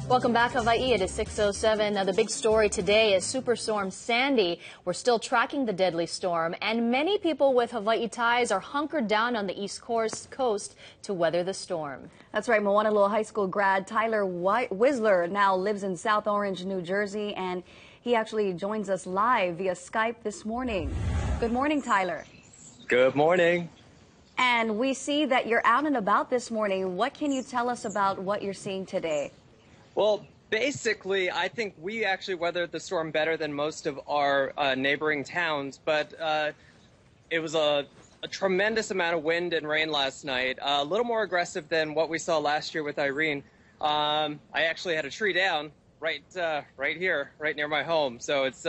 Welcome back, Hawaii. It is 6:07. Now, the big story today is Superstorm Sandy. We're still tracking the deadly storm, and many people with Hawaii ties are hunkered down on the East Coast to weather the storm. That's right. Moanalua High School grad Tyler Whistler now lives in South Orange, New Jersey, and he actually joins us live via Skype this morning. Good morning, Tyler. Good morning. And we see that you're out and about this morning. What can you tell us about what you're seeing today? Well, basically, I think we actually weathered the storm better than most of our neighboring towns, but it was a tremendous amount of wind and rain last night, a little more aggressive than what we saw last year with Irene. I actually had a tree down right here, right near my home, so it's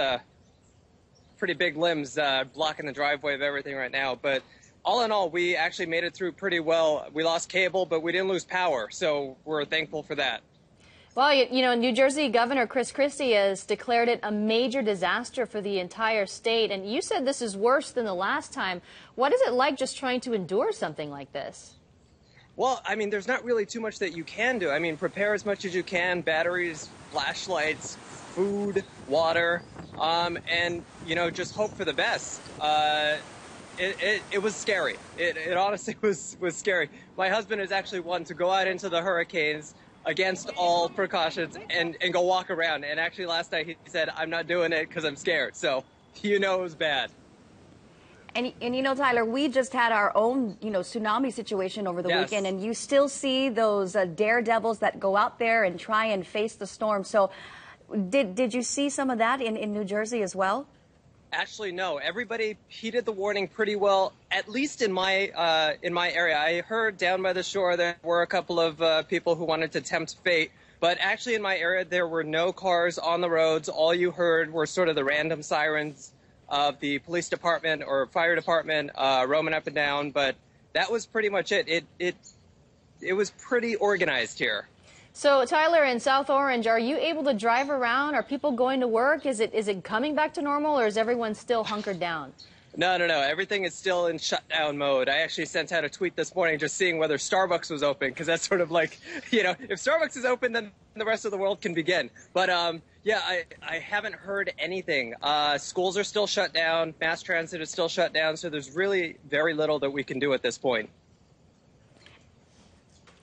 pretty big limbs blocking the driveway of everything right now. But all in all, we actually made it through pretty well. We lost cable, but we didn't lose power, so we're thankful for that. Well, you know, New Jersey Governor Chris Christie has declared it a major disaster for the entire state. And you said this is worse than the last time. What is it like just trying to endure something like this? Well, I mean, there's not really too much that you can do. I mean, prepare as much as you can, batteries, flashlights, food, water, and, you know, just hope for the best. It was scary. It honestly was scary. My husband is actually one to go out into the hurricanes against all precautions and go walk around. And actually last night he said, I'm not doing it because I'm scared. So, you know, it was bad. And you know, Tyler, we just had our own, you know, tsunami situation over the weekend, and you still see those daredevils that go out there and try and face the storm. So did you see some of that in New Jersey as well? Actually, no. Everybody heeded the warning pretty well, at least in my area. I heard down by the shore there were a couple of people who wanted to tempt fate. But actually in my area, there were no cars on the roads. All you heard were sort of the random sirens of the police department or fire department roaming up and down. But that was pretty much it. It was pretty organized here. So, Tyler, in South Orange, are you able to drive around? Are people going to work? Is it coming back to normal, or is everyone still hunkered down? No. Everything is still in shutdown mode. I actually sent out a tweet this morning just seeing whether Starbucks was open, because that's sort of like, you know, if Starbucks is open, then the rest of the world can begin. But, yeah, I haven't heard anything. Schools are still shut down. Mass transit is still shut down. So there's really very little that we can do at this point.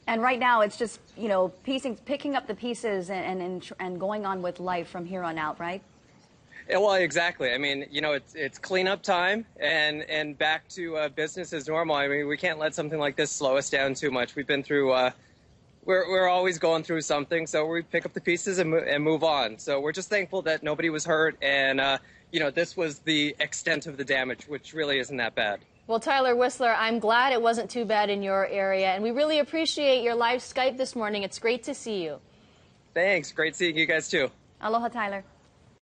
And right now, it's just, you know, picking up the pieces and going on with life from here on out, right? Yeah, well, exactly. I mean, you know, it's cleanup time and back to business as normal. I mean, we can't let something like this slow us down too much. We've been through, we're always going through something, so we pick up the pieces and move on. So we're just thankful that nobody was hurt, and you know, this was the extent of the damage, which really isn't that bad. Well, Tyler Whistler, I'm glad it wasn't too bad in your area, and we really appreciate your live Skype this morning. It's great to see you. Thanks. Great seeing you guys, too. Aloha, Tyler.